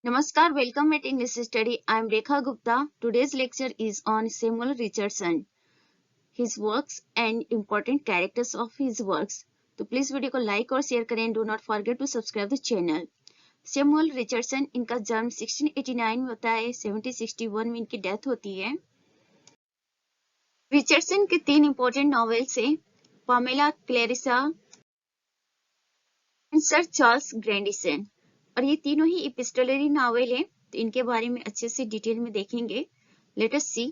Namaskar, welcome at English Study. I am Rekha Gupta. Today's lecture is on Samuel Richardson, his works and important characters of his works. तो please video को like और share करें. Do not forget to subscribe the channel. Samuel Richardson, इनका जन्म 1689 में होता है. 1761 में इनकी डेथ होती है. रिचर्डसन के तीन इंपॉर्टेंट नॉवेल्स हैं, Pamela, Clarissa and Sir Charles Grandison, और ये तीनों ही एपिस्टोलरी नॉवेल हैं. तो इनके बारे में अच्छे से डिटेल में देखेंगे. Let us C.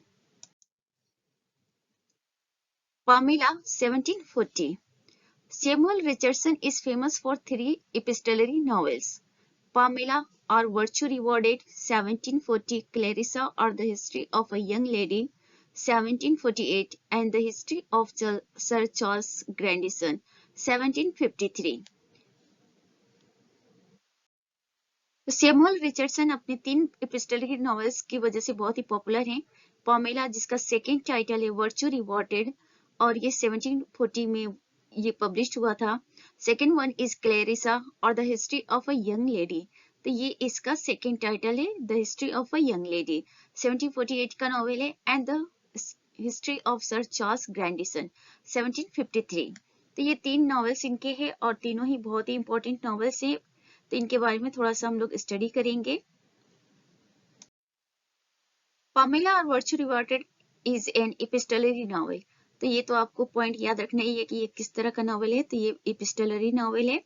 Pamela 1740. Samuel Richardson is famous for three epistolary novels. Pamela or Virtue Rewarded 1740, Clarissa or The History of a Young Lady 1748, and The History of Sir Charles Grandison 1753. तो Samuel Richardson अपने तीन epistolary novels की वजह से बहुत ही popular हैं. Pamela, जिसका सेकेंड टाइटल है वर्च्यू रिवॉर्डेड, और ये 1740 में ये पब्लिश हुआ था. सेकेंड वन इज क्लैरिसा और the history of a young lady. तो ये इसका सेकेंड टाइटल है, the history of a young lady. 1748 का नॉवेल है. And the history of sir Charles Grandison 1753. तो ये तीन नॉवेल्स इनके हैं और तीनों ही बहुत ही इंपॉर्टेंट नॉवेल्स हैं. तो इनके बारे में थोड़ा सा हम लोग स्टडी करेंगे. पामेला और virtue rewarded is an epistolary novel. तो ये तो आपको पॉइंट याद रखना ही है कि ये किस तरह का नॉवेल है. तो ये एपिस्टोलरी नॉवेल है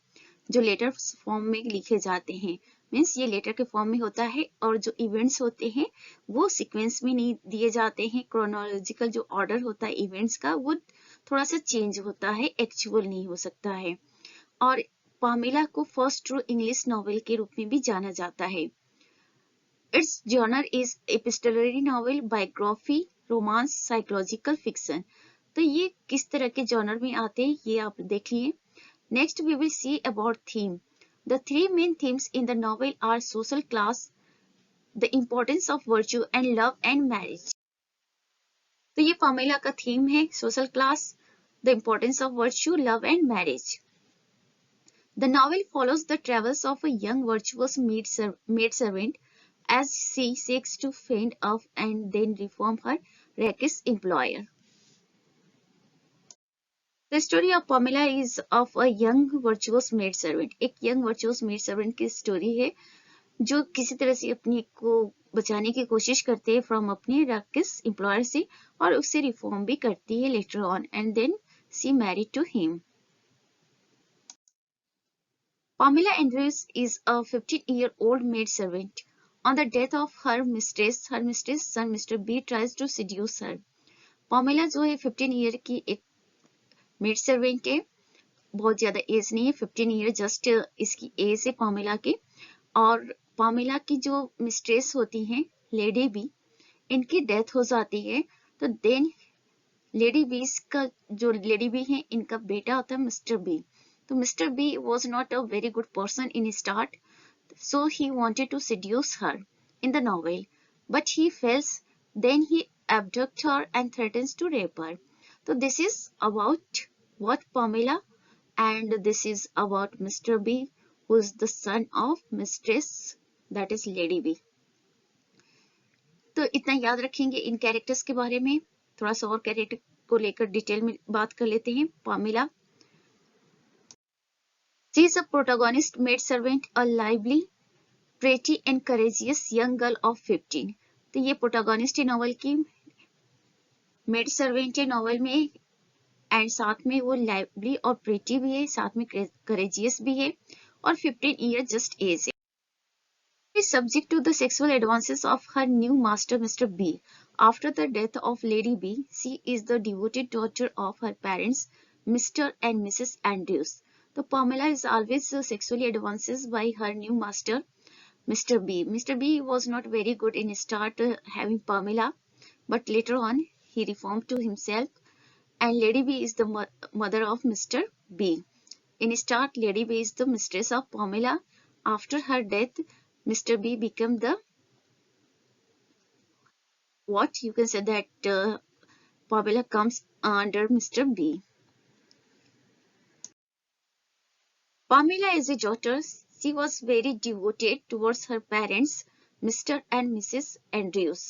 जो लेटर फॉर्म में लिखे जाते हैं. मीन्स ये लेटर के फॉर्म में होता है और जो इवेंट्स होते हैं वो सीक्वेंस में नहीं दिए जाते हैं. क्रोनोलॉजिकल जो ऑर्डर होता है इवेंट्स का वो थोड़ा सा चेंज होता है, एक्चुअल नहीं हो सकता है. और पामेला को फर्स्ट ट्रू इंग्लिश नॉवेल के रूप में भी जाना जाता है. It's genre is epistolary novel, biography, romance, psychological fiction. तो ये किस तरह के जॉनर में आते हैं ये आप देख लिए. Next we will see about theme. The three main themes in the novel are social class, the importance of virtue and love and marriage. तो ये पामेला का थीम है, social class, the importance of virtue, love and marriage. The novel follows the travels of a young virtuous maidservant as she seeks to fend off and then reform her rakish employer. The story of Pamela is of a young virtuous maidservant. एक young virtuous maidservant की story है जो किसी तरह से अपने को बचाने की कोशिश करते हैं from अपने rakish employer से, और उससे reform भी करती है later on, and then she married to him. Pamela Andrews is a 15-year-old maidservant. On the death of her mistress son Mr. B tries to seduce her. Pamela जो है 15 year की एक मेड सर्वेंट है. बहुत ज्यादा as नहीं है, 15 year just इसकी एज है पामेला की. और पामेला की जो मिस्ट्रेस होती हैं लेडी बी, इनकी डेथ हो जाती है. तो देन लेडी बी का जो लेडी बी है इनका बेटा होता है mister B. So Mr. B was not a very good person in start, so he wanted to seduce her in the novel, but he fails. Then he abducts her and threatens to rape her. So this is about what Pamela, and this is about Mr. B, who is the son of mistress, that is Lady B. तो इतना याद रखेंगे इन characters के बारे में. थोड़ा सा और कैरेक्टर को लेकर डिटेल में बात कर लेते हैं. Pamela, she is a protagonist maidservant, a lively, pretty and courageous young girl of 15. तो ये प्रोटोगोनिस्ट है नॉवल की, मेड सर्वेंट है नॉवल में, एंड साथ में वो लाइवली और प्रेटी भी है, साथ में करेजियस भी है, और 15 ईयर जस्ट एज है. is subject to the sexual advances of her new master Mr. B. After the death of Lady B, she is the devoted daughter of her parents Mr. and Mrs. Andrews. So Pamela is always sexually advances by her new master Mr. B. Mr. B was not very good in start having Pamela, but later on he reformed to himself, and Lady B is the mother of Mr. B. In start, Lady B is the mistress of Pamela. After her death, Mr. B became the what you can say that Pamela comes under Mr. B. Pamela is a daughter. She was very devoted towards her parents, Mr. and Mrs. Andrews.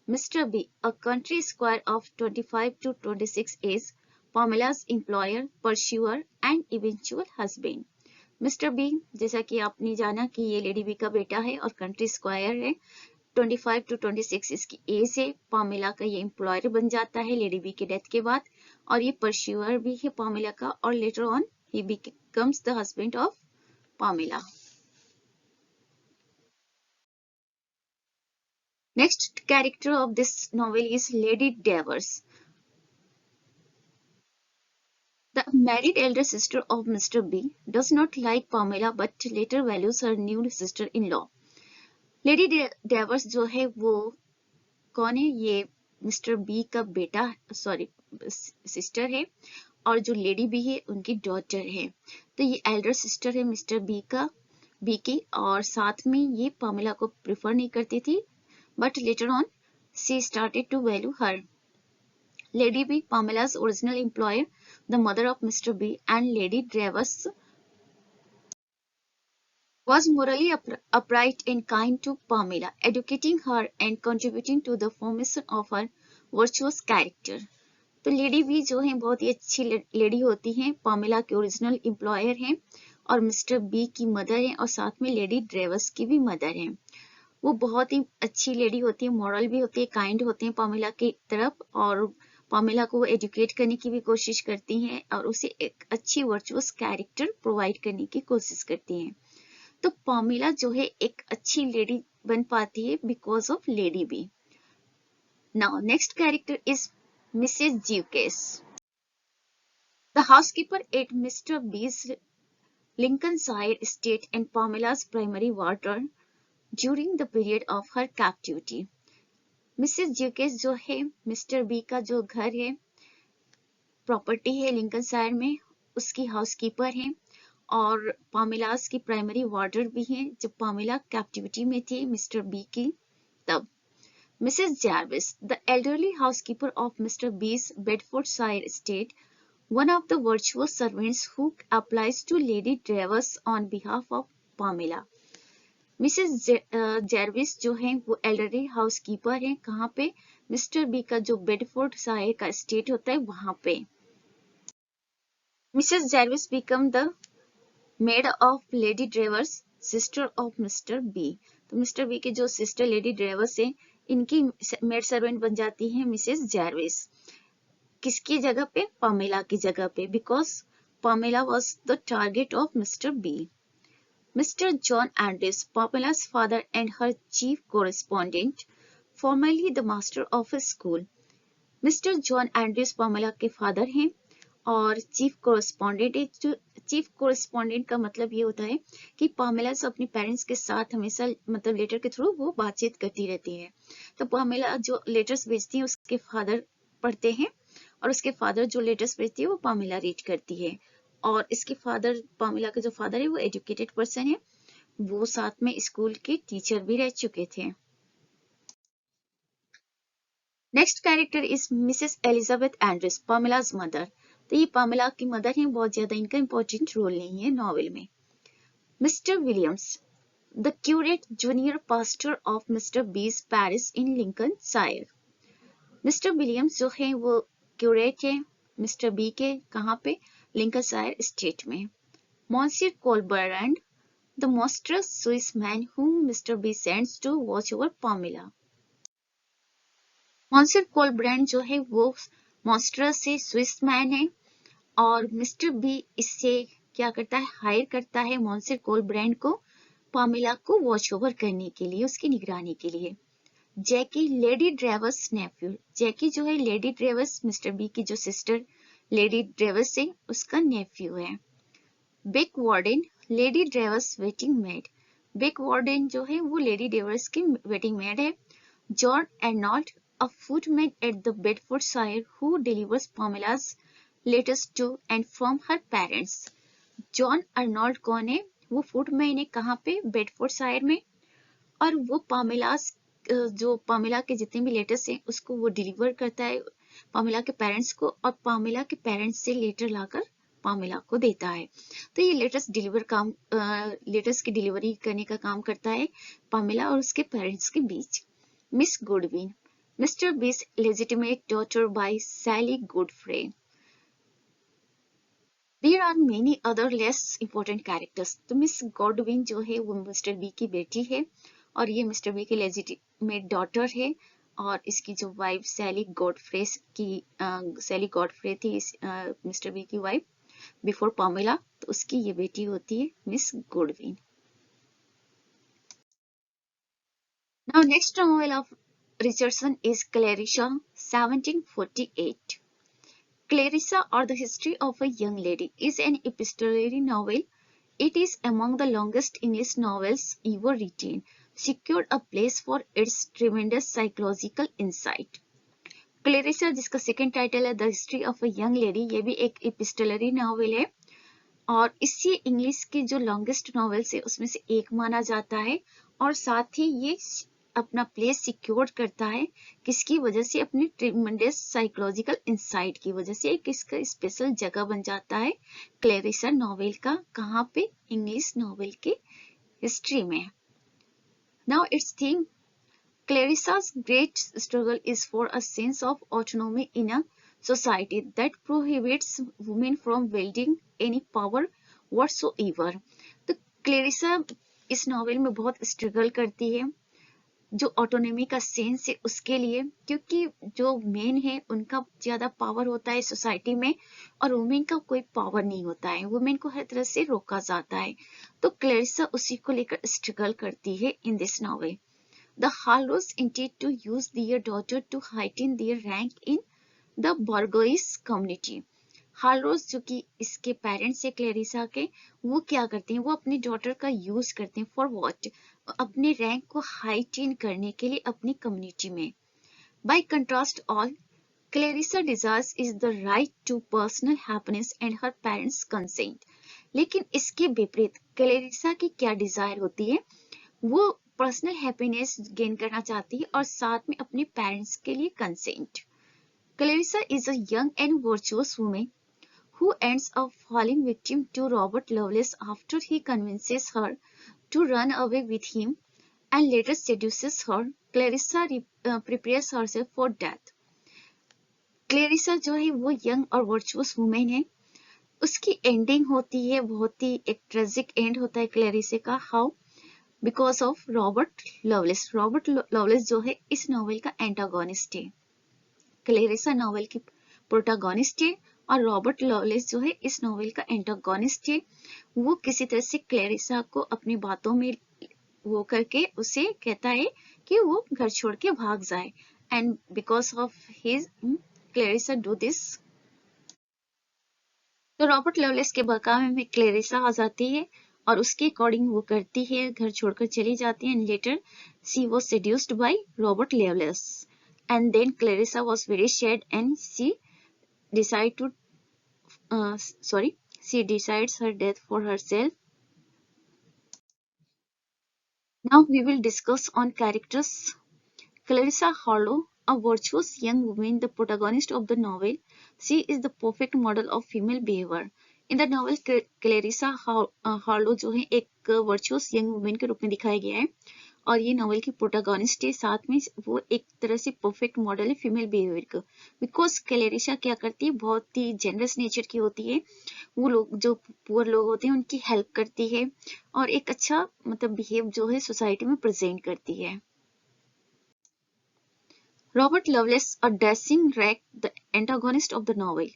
Mr. B, a country squire of 25 to 26 is Pamela's employer, pursuer and eventual husband. Mister B, जैसा कि आपने जाना कि ये lady B का बेटा है और कंट्री स्क्वायर है, 25 टू 26 इसकी एज है। पामेला का ये एम्प्लॉयर बन जाता है लेडी बी के डेथ के बाद, और ये परस्यूअर भी है पामेला का, और later on he becomes the husband of Pamela. Next character of this novel is Lady Devers. The married elder sister of Mr. B does not like Pamela but later values her new sister-in-law. Lady Devers जो है वो कौन है? ये mister B का बेटा, sorry sister है, और जो लेडी बी है उनकी डॉटर है। तो ये एल्डर सिस्टर है मिस्टर बी की, और साथ में ये पामेला को प्रिफर नहीं करती थी, but later on she started to value her. Lady B, Pamela's original employer, the mother of Mr. B, and Lady Travers, was morally upright and kind to Pamela, educating her and contributing to the formation of her virtuous character. तो lady B जो है बहुत ही अच्छी lady होती हैं, Pamela के original employer हैं और मिस्टर बी की मदर हैं, और साथ में लेडी ड्रेवर्स की भी मदर हैं। वो बहुत ही अच्छी लेडी होती है, मॉरल भी होती है, काइंड होते हैं पामेला की तरफ, और पामेला को वो एजुकेट करने की भी कोशिश करती हैं और उसे एक अच्छी वर्चुअस कैरेक्टर प्रोवाइड करने की कोशिश करती हैं। तो पामेला जो है एक अच्छी लेडी बन पाती है because of Lady B. Now next character is Mrs Jewkes. The housekeeper at Mr B's Lincolnshire estate and Pamela's primary warder during the period of her captivity. Mrs Jewkes जो है mister B का जो घर है, property है Lincolnshire में, उसकी housekeeper है और पामेलास की प्राइमरी वार्डर भी हैं जब पामेला कैप्टिविटी में थी मिस्टर बी की तब। Mrs Jarvis, the elderly housekeeper of Mr B's Bedfordshire estate, one of the virtuous servants who applies to Lady Travers on behalf of Pamela. Mrs Jarvis जो है वो एल्डरली हाउसकीपर हैं, कहाँ पे? मिस्टर बी का जो बेडफोर्ड शायर का स्टेट होता है वहां पे। Mrs Jervis become the maid of Lady Drevers, sister of mister B. तो मिस्टर बी की जो सिस्टर लेडी ड्रेवर्स है, इनकी मेड सर्वेंट बन जाती है मिसेस जर्विस। किसकी जगह पे? पामेला की जगह पे, because Pamela was the target of mister B. Mr. John Andrews, Pamela's father and her chief correspondent, formerly the master of a school. Mr. John Andrews Pamela के फादर हैं और chief कोरेस्पॉन्डेंट है। जो चीफ कोरेस्पॉन्डेंट का मतलब ये होता है कि पामेला से अपने पेरेंट्स के साथ हमेशा मतलब लेटर के थ्रू वो बातचीत करती रहती है। तो पामेला जो लेटर्स भेजती है उसके फादर पढ़ते हैं, और उसके फादर जो लेटर्स भेजती है वो पामेला रीड करती है। और इसके फादर, पामेला के जो फादर है वो एजुकेटेड पर्सन है, वो साथ में स्कूल के टीचर भी रह चुके थे। Next character is Mrs Elizabeth Andrews, Pamela's mother. तो ये पामेला की मदर है, बहुत ज्यादा इनका इंपॉर्टेंट रोल नहीं है नॉवेल में। Mr Williams, the curate junior pastor of Mr B's parish in Lincolnshire. Mr Williams जो है वो क्यूरेट है मिस्टर बी के, कहाँ पे? लिंकनशायर स्टेट में। Monsieur Colbrand, the monstrous Swiss man whom Mr. B sends to watch over Pamela. Monsieur Colbrand जो है वो monstrous से स्विस मैन है, और मिस्टर बी इससे क्या करता है? हायर करता है Monsieur Colbrand को पामेला को वॉच ओवर करने के लिए, उसकी निगरानी के लिए। जैकी, लेडी ड्रेवर्स नेफ्यू। जैकी जो है लेडी ड्रेवर्स मिस्टर बी की जो सिस्टर लेडी ड्रेवर्स है उसका नेफ्यू है। Beck Worden, Lady Drevers waiting maid. Beck Worden जो है वो लेडी ड्रेवर्स की वेटिंग मेड है। John Arnold, a footman at the Bedfordshire who delivers Pamela's letters to and from her parents. John Arnold कौन है? वो footman है, कहाँ पे? बेडफोर्डशायर में, और वो जो पामेला के जितने भी लेटर्स हैं उसको वो डिलीवर करता है पामेला के पेरेंट्स को, और पामेला के पेरेंट्स से लेटर लाकर पामेला को देता है। तो ये लेटर्स लेटर्स की डिलीवरी करने का काम करता है पामेला और उसके पेरेंट्स के बीच। Miss Goodwin, Mr B's legitimate daughter by Sally Godfrey. There are many other less important characters. तो मिस गॉडविन जो है वो मिस्टर बी की बेटी है और ये मिस्टर बी की लेजिटिमेट डॉटर है और इसकी जो वाइफ सैली गॉडफ्रे थी मिस्टर बी की वाइफ बिफोर पामेला, तो उसकी ये बेटी होती है miss Goodwin. Now next novel of Richardson is Clarissa, 1748. Clarissa, or The History of a Young Lady, is an epistolary novel. It is among the longest English novels ever written, secured a place for its tremendous psychological insight. Clarissa, जिसका second title है the history of a young lady, ये भी एक एपिस्टलरी novel है और इसे English के जो लॉन्गेस्ट नॉवेल्स है उसमें से एक माना जाता है और साथ ही ये अपना प्लेस सिक्योर करता है किसकी वजह से, अपनी ट्रिमेंडस साइकोलॉजिकल इंसाइट की वजह से एक इसका स्पेशल जगह बन जाता है क्लेरिसा नॉवेल का। कहाँ पे? इंग्लिश नॉवेल के हिस्ट्री में। Now it's thing, Clarissa's great struggle is for a sense of autonomy in a society that prohibits women from wielding any power whatsoever. तो क्लेरिसा इस नॉवेल में बहुत स्ट्रगल करती है जो ऑटोनॉमी का सेंस है उसके लिए, क्योंकि जो मेन है उनका ज्यादा पावर होता है सोसाइटी में और वुमेन का कोई पावर नहीं होता है, वुमेन को हर तरह से रोका जाता है। तो क्लेरिसा उसी को लेकर स्ट्रगल करती है in this novel. The Harlows intend to use their daughter to heighten their rank in the bourgeois community. हार्लोस जो कि इसके पेरेंट्स है क्लेरिसा के, वो क्या करते हैं, वो अपनी डॉटर का यूज करते हैं फॉर व्हाट, अपने रैंक को हाईटेन करने के लिए अपनी कम्युनिटी में। By contrast all Clarissa desires is the right to personal happiness and her parents consent. लेकिन इसके विपरीत क्लेरिसा की क्या डिजायर होती है, वो पर्सनल हैप्पीनेस गेन करना चाहती है और साथ में अपने पेरेंट्स के लिए consent. Clarissa is a young and virtuous women who ends up falling victim to Robert Lovelace after he convinces her to run away with him and later seduces her. Clarissa prepares herself for death. Clarissa जो है वो young और virtuous women है, उसकी ending होती है बहुत ही एक ट्रेजिक एंड होता है क्लेरिसा का। How? Because of Robert loveless. Robert Lovelace जो है इस नॉवेल का एंटागोनिस्ट है, क्लेरिसा नॉवेल की प्रोटागोनिस्ट है और रॉबर्ट लवलेस जो है इस नॉवेल का एंटागोनिस्ट है। वो किसी तरह से क्लेरिसा को अपनी बातों में वो करके उसे कहता है कि वो घर छोड़ के भाग जाए and because of his Clarissa do this. तो रॉबर्ट लवलेस के बहकावे में क्लेरिसा आ जाती है और उसके अकॉर्डिंग वो करती है, घर छोड़कर चली जाती है and later she was seduced by Robert Lovelace and then Clarissa was very sad and she she decides her death for herself. Now we will discuss on characters. Clarissa Harlow, a virtuous young woman, the protagonist of the novel. She is the perfect model of female behavior. In the novel, Clarissa Harlow जो है एक virtuous young woman के रूप में दिखाया गया है और ये नॉवेल की प्रोटागोनिस्ट है, साथ में वो एक तरह से परफेक्ट मॉडल है फीमेल बिहेवियर का। बिकॉज क्लेरिसा क्या करती है, बहुत ही जेनरस नेचर की होती है, वो लोग जो पुअर लोग होते हैं उनकी हेल्प करती है और एक अच्छा मतलब बिहेव जो है सोसाइटी में प्रेजेंट करती है। Robert Lovelace, a dashing rake, the antagonist of the novel.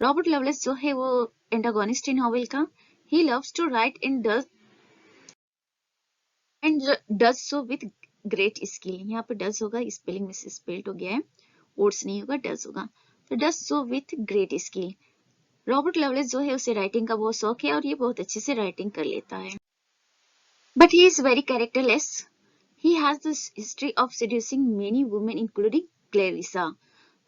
Robert Lovelace जो है वो एंटागोनिस्ट है नॉवेल का। He loves to write and does so with great skill. यहाँ पे डज होगा, स्पेलिंग में से स्पेल्ड हो गया है, वर्ड्स नहीं होगा, डज होगा। तो does so with great skill. Robert Lovelace जो है उसे राइटिंग का बहुत शौक है और ये बहुत अच्छे से राइटिंग कर लेता है, but he is very characterless. He has this history of seducing many women including Clarissa.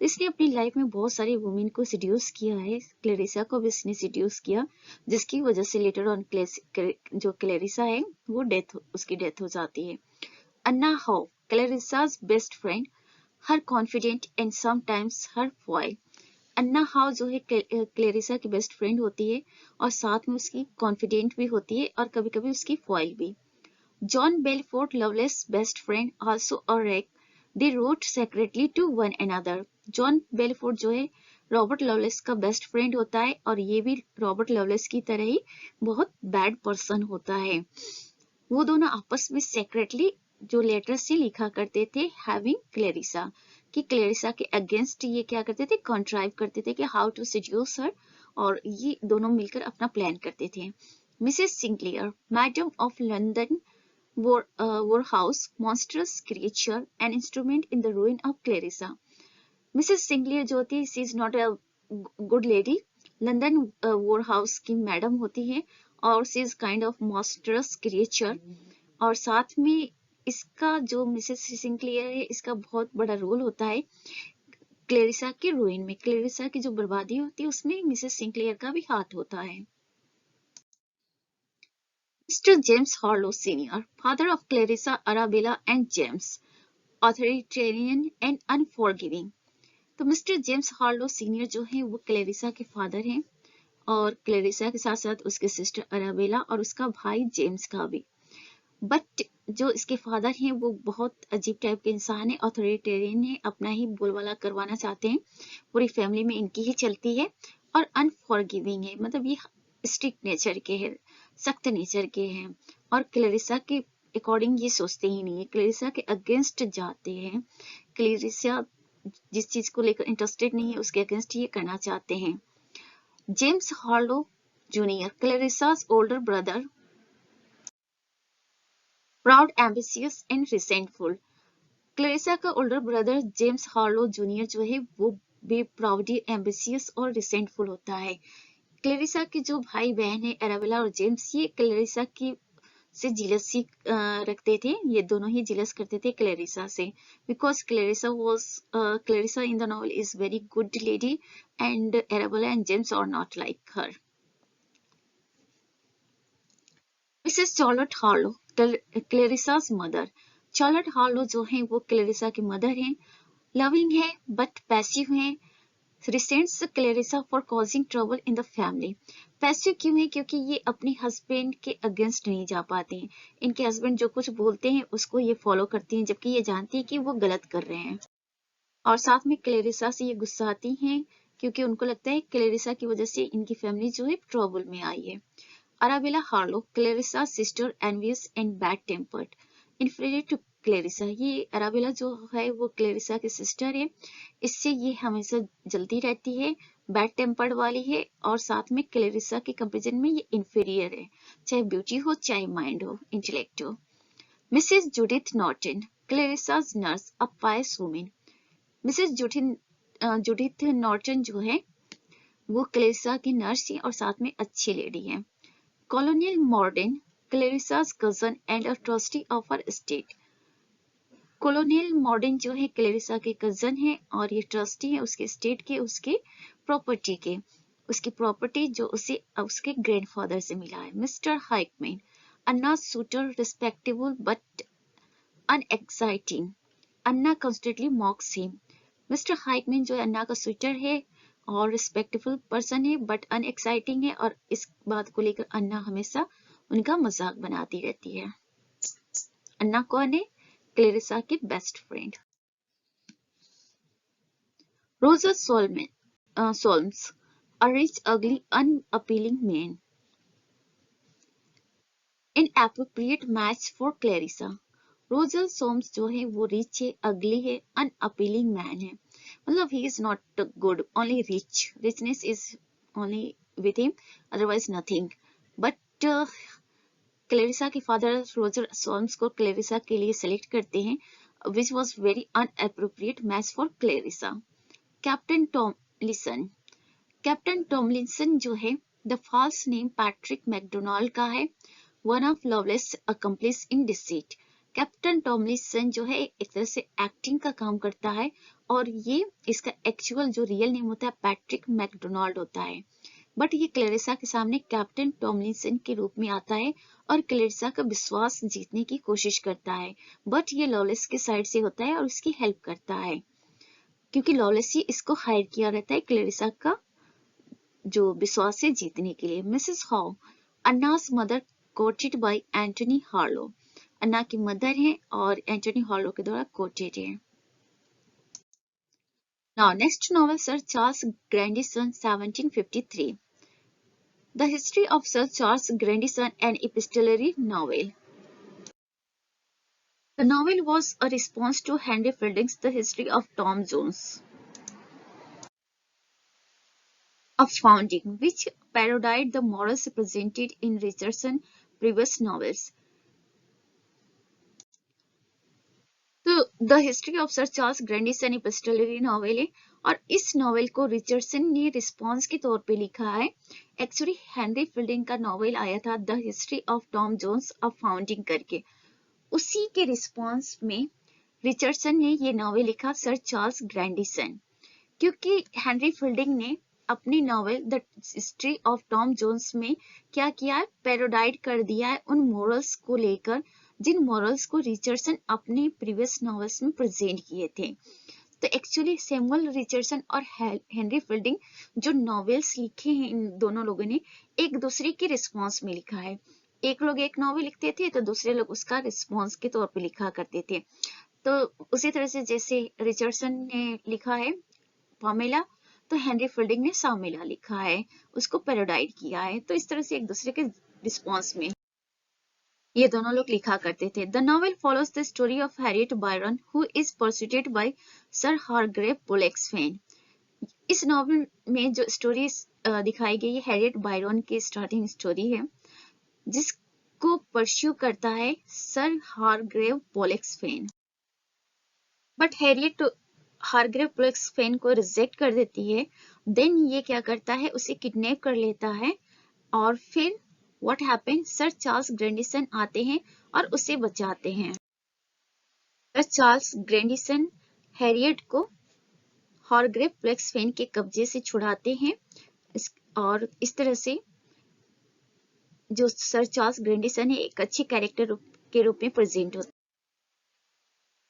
तो इसने अपनी लाइफ में बहुत सारे वुमेन को सेड्यूस किया है, क्लेरिसा को भी इसने सेड्यूस किया, जिसकी वजह से लेटर ऑन जो क्लेरिसा है वो उसकी डेथ हो जाती है। Anna Howe, Clarissa's best friend, her confidant and sometimes her foil. Anna Howe जो है क्लेरिसा की बेस्ट फ्रेंड होती है और साथ में उसकी कॉन्फिडेंट भी होती है और कभी कभी उसकी फॉइल भी। John Bellfort loveless best friend also a wreck, they wrote secretly to one another। John Bellfort जो है रॉबर्ट लवलेस का बेस्ट फ्रेंड होता है और ये भी रॉबर्ट लवलेस की तरह ही बहुत बैड पर्सन होता है। वो दोनों आपस में सेक्रेटली जो लेटर से लिखा करते थे हैविंग क्लेरिसा, कि क्लेरिसा के अगेंस्ट ये क्या करते थे, कंट्राइव करते थे कि हाउ टू सेड्यूस हर, और ये दोनों मिलकर अपना प्लान करते थे। Mrs Sinclair madam of London Worehouse, monstrous creature, an instrument in the ruin of Clarissa। Mrs Sinclair जो होती है, she is not a good lady, London whorehouse की मैडम होती है और she is kind of monstrous creature. और साथ में इसका जो मिसेस सिंक्लियर है, इसका बहुत बड़ा रोल होता है क्लेरिसा के रूइन में। क्लेरिसा की जो बर्बादी होती है उसमें मिसेस सिंक्लियर का भी हाथ होता है। Mr. James Harlow Sr., father of Clarissa, Arabella and James, authoritarian and unforgiving। तो मिस्टर जेम्स हार्लो सीनियर जो है वो क्लेरिसा के फादर हैं और क्लेरिसा के साथ साथ उसके सिस्टर अराबेला और उसका भाई जेम्स का भी। बट जो इसके फादर हैं वो बहुत अजीब टाइप के इंसान है, अथॉरिटेरियन है, अपना ही बोलबाला करवाना चाहते हैं, पूरी फैमिली में इनकी ही चलती है, और अनफॉरगिविंग है, मतलब ये स्ट्रिक्ट नेचर के हैं, सख्त नेचर के हैं, और क्लेरिसा के अकॉर्डिंग ये सोचते ही नहीं है, क्लेरिसा के अगेंस्ट जाते हैं। क्लेरिसा जिस चीज को लेकर इंटरेस्टेड नहीं है उसके अगेंस्ट ये करना चाहते हैं। James Harlowe junior, Clarissa's older brother, proud, ambitious and resentful। Clarissa का older brother James Harlowe junior जो है वो भी प्राउडी, एम्बिशियस और रिसेंटफुल होता है। क्लेरिसा के जो भाई बहन है अराबेला और जेम्स, ये क्लेरिसा की से जिलसी रखते थे, ये दोनों ही जिलस करते थे क्लेरिसा से, because Clarissa in the novel is very good lady and Arabella and James are not like her. Mrs Charlotte Harlowe, Clarissa's mother. Charlotte Harlowe जो है वो क्लेरिसा की मदर हैं, लविंग है बट पैसिव है, resents Clarissa for causing trouble in the family। Passive क्यों है? क्योंकि ये अपने हस्बैंड के अगेंस्ट नहीं जा पाते हैं, इनके हस्बैंड जो कुछ बोलते हैं उसको ये फॉलो करती हैं, जबकि ये जानती है कि वो गलत कर रहे हैं। और साथ में क्लेरिसा से ये गुस्साती हैं क्योंकि उनको लगता है क्लेरिसा की वजह से इनकी फैमिली जो है ट्रबल में आई है। Arabella Harlowe, Clarissa sister, envious and bad tempered, inferior to Clarissa. ये अराबेला जो है वो क्लेरिसा की सिस्टर है, इससे ये हमेशा जलती रहती है, बैड टेम्पर्ड वाली है, और साथ में क्लेरिसा के कंपेरिजन में ये इन्फीरियर है, चाहे ब्यूटी हो चाहे माइंड हो, इंटेलेक्ट हो। मिसेस जूडिथ नॉर्टन, क्लेरिसा's नर्स, अ पायस वुमेन। मिसेस जूडिथ नॉर्टन जो है वो क्लेरिसा की नर्स है और साथ में अच्छी लेडी है। Colonel Morden, Clarissa's cousin and a trustee of her estate। Colonel Morden जो है क्लेरिसा के कजन है और ये ट्रस्टी है उसके स्टेट के, उसके प्रॉपर्टी के, उसकी प्रॉपर्टी जो उसे उसके ग्रैंडफादर से मिला है। Mister Hickman, Anna suitor, respectable but unexciting, Anna constantly mocks him. Mister Hickman जो है अन्ना का सूटर है और रिस्पेक्टेबल पर्सन है बट अनएक्साइटिंग है, और इस बात को लेकर अन्ना हमेशा उनका मजाक बनाती रहती है। अन्ना कौन है? क्लेरिसा के best friend. Roger Solmes, a rich, ugly, unappealing man, inappropriate match for Clarissa। Roger Solmes जो है वो रिच है, अगली है, अनअपीलिंग मैन है, मतलब he is not good, only rich, richness is only with him, otherwise nothing. But Clarissa के father Roger सोम्स को क्लेरिसा के लिए सेलेक्ट करते हैं, which was very unappropriate match for Clarissa। Captain Tomlinson, captain Tomlinson जो है the false name Patrick McDonald का है, one of Lovelace accomplice in deceit. Captain Tomlinson जो है एक तरह से एक्टिंग का काम करता है और ये इसका एक्चुअल जो रियल नेम होता है पैट्रिक मैकडोनाल्ड होता है, बट ये क्लेरिसा के सामने कैप्टन टॉमलिसन के रूप में आता है और क्लेरिसा का विश्वास जीतने की कोशिश करता है, बट ये लवलेस के साइड से होता है और उसकी हेल्प करता है। क्योंकि लॉलेसी इसको हायर किया रहता है क्लेरिसा का जो विश्वास है जीतने के लिए। Mrs Howe, Anna's mother quoted by Antony Harlowe, Anna की मदर है और एंटनी हार्लो के द्वारा कोटेड है। Now next novel, Sir Charles Grandison, 1753. The History of Sir Charles Grandison, an epistolary novel. The novel was a response to Henry Fielding's The History of Tom Jones, a founding, which parodied the morals presented in Richardson's previous novels. तो the history of sir Charles Grandison epistolary novel है और इस novel को Richardson ने response के तौर पे लिखा है। एक्चुअली हेनरी फील्डिंग का नॉवेल आया था the history of Tom Jones a foundling करके, उसी के रिस्पॉन्स में रिचर्डसन ने ये नॉवेल लिखा सर चार्ल्स ग्रैंडिसन, क्योंकि हेनरी फील्डिंग ने अपनी novel the history of Tom Jones में क्या किया है, पैरोडाइड कर दिया है उन मॉरल्स को लेकर जिन मॉरल्स को रिचर्डसन अपने प्रीवियस नॉवेल्स में प्रेजेंट किए थे। तो एक्चुअली सैमुअल रिचर्डसन और हेनरी फील्डिंग जो नॉवेल्स लिखे हैं इन दोनों लोगों ने एक दूसरे के रिस्पॉन्स में लिखा है। एक लोग एक नॉवेल लिखते थे तो दूसरे लोग उसका रिस्पॉन्स के तौर पे लिखा करते थे। तो उसी तरह से जैसे रिचर्डसन ने लिखा है पामेला तो हेनरी फील्डिंग ने सामेला लिखा है, उसको पैरोडाइड किया है। तो इस तरह से एक दूसरे के रिस्पॉन्स में ये दोनों लोग लिखा करते थे। The novel follows the story of Harriet Byron who is pursued by sir Hargrave Pollexfen. इस नॉवेल में जो स्टोरी दिखाई गई है हैरियट बायरन की स्टार्टिंग स्टोरी है जिसको परस्यू करता है sir Hargrave Pollexfen. But Harriet Hargrave Pollexfen को रिजेक्ट कर देती है। देन ये क्या करता है, उसे किडनैप कर लेता है और फिर व्हाट हैपेंड, सर चार्ल्स ग्रैंडिसन आते हैं और उसे बचाते हैं। सर चार्ल्स ग्रैंडिसन हैरियट को हारग्रेव पोलेक्सफेन के कब्जे से छुड़ाते हैं और इस तरह से जो सर चार्ल्स ग्रैंडिसन है एक अच्छे कैरेक्टर के रूप में प्रेजेंट होता है।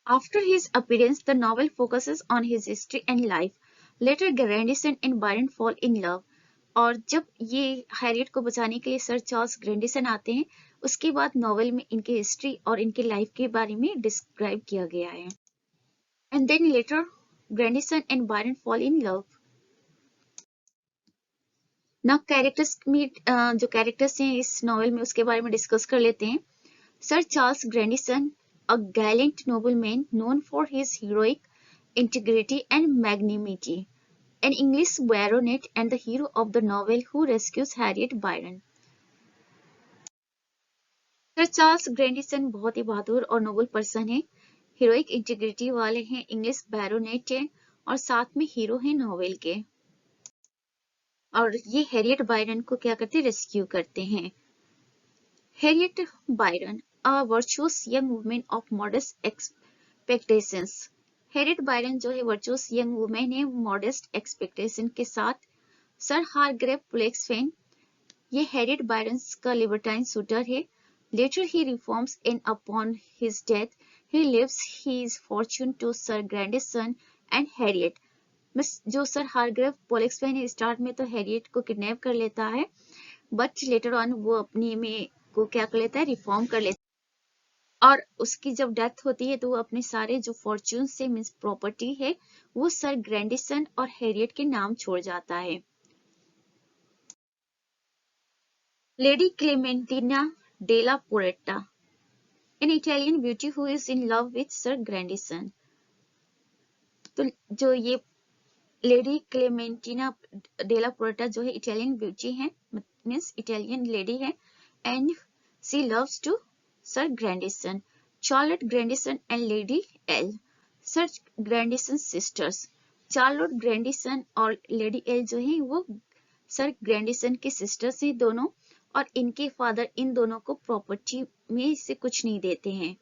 After his appearance, the novel focuses on his history and life. Later, Grandison and Byron fall in love. और जब ये हैरियट को बचाने के लिए सर चार्ल्स ग्रैंडिसन आते हैं उसके बाद नॉवेल में इनके हिस्ट्री और इनके लाइफ के बारे में डिस्क्राइब किया गया है। And then later Grandison and Byron fall in love. ना कैरेक्टर्स में जो कैरेक्टर्स हैं इस नॉवेल में उसके बारे में डिस्कस कर लेते हैं। Sir Charles Grandison, a gallant nobleman known for his heroic integrity and magnanimity, an English baronet and the hero of the novel who rescues Harriet Byron. Sir Charles Grandison बहुत ही बहादुर और नोबल पर्सन है, heroic integrity वाले हैं, English baronet है और साथ में हीरो हैं नॉवेल के। और ये हैरियट बायरन को क्या करते हैं, रेस्क्यू करते हैं। Harriet Byron, a virtuous young woman of modest expectations. Harriet Byron जो है वर्चुअस यंग वुमेन है मॉडेस्ट एक्सपेक्टेशन के साथ। सर हारग्रेव पोलेक्सफेन, ये हैरियट बायरन का लिबर्टाइन शूटर है। Later he reforms and upon his death he leaves his fortune to Sir Grandison and Harriet. जो sir Hargrave पोलेक्सफेन है स्टार्ट में तो हैरियट को किडनैप कर लेता है बट लेटर ऑन वो अपने में को क्या कर लेता है, रिफॉर्म कर लेता है और उसकी जब डेथ होती है तो वो अपने सारे जो फॉर्च्यून से मींस प्रॉपर्टी है वो सर ग्रैंडिसन और हैरियट के नाम छोड़ जाता है। Lady Clementina della Porretta, an Italian beauty who is in love with sir Grandison. तो जो ये लेडी क्लेमेंटिना डेला पोरेटा जो है इटालियन ब्यूटी है मींस इटालियन लेडी है and she loves to Sir Grandison, Charlotte Grandison and Lady L. Sir Grandison sisters, Charlotte Grandison और Lady L जो है वो Sir Grandison के sisters हैं दोनों और इनके फादर इन दोनों को प्रॉपर्टी में से कुछ नहीं देते हैं।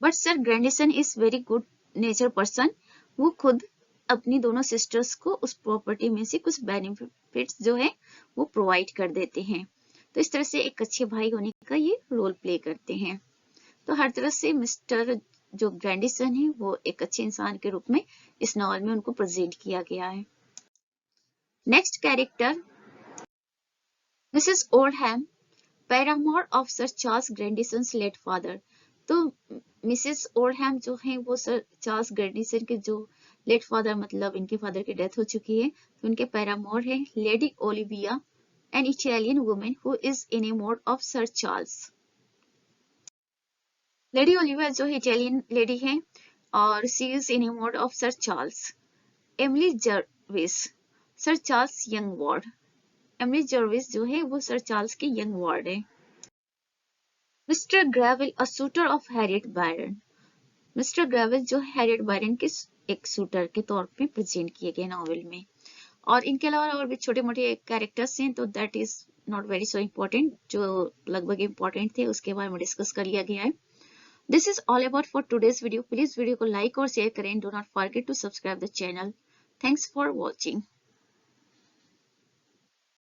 But Sir Grandison is very good nature person, वो खुद अपनी दोनों सिस्टर्स को उस प्रॉपर्टी में से कुछ बेनिफिट्स जो है वो प्रोवाइड कर देते हैं। तो इस तरह से एक अच्छे भाई होने का ये रोल प्ले करते हैं। तो हर तरह से मिस्टर जो ग्रैंडिसन है वो एक अच्छे इंसान के रूप में इस नॉवल में उनको प्रेजेंट किया गया है। Next character Mrs Oldham, paramour of sir Charles Grandison's late father. तो मिसेस ओल्डहैम जो है वो सर चार्ल्स ग्रैंडिसन के जो लेट फादर मतलब इनके फादर की डेथ हो चुकी है, तो उनके पैरामोर है lady Olivia, an Italian women who is enamoured of sir Charles. Lady Olivia जो है इटालियन लेडी है और she is enamoured of sir Charles. Emily Jervis, sir Charles young ward. Emily Jervis जो है वो सर चार्ल्स की young ward है। Mister Greville, a suitor of Harriet Byron. Mister Greville जो हैरियट बायरन के एक शूटर के तौर पे प्रेजेंट किए गए नॉवेल में। और इनके अलावा और भी छोटे मोटे कैरेक्टर्स हैं, तो that is not very so important, जो लगभग इम्पोर्टेंट थे उसके बारे में डिस्कस कर लिया गया है। This is all about for today's video. Please video को लाइक और शेयर करें। Do not forget to subscribe the channel. Thanks for watching.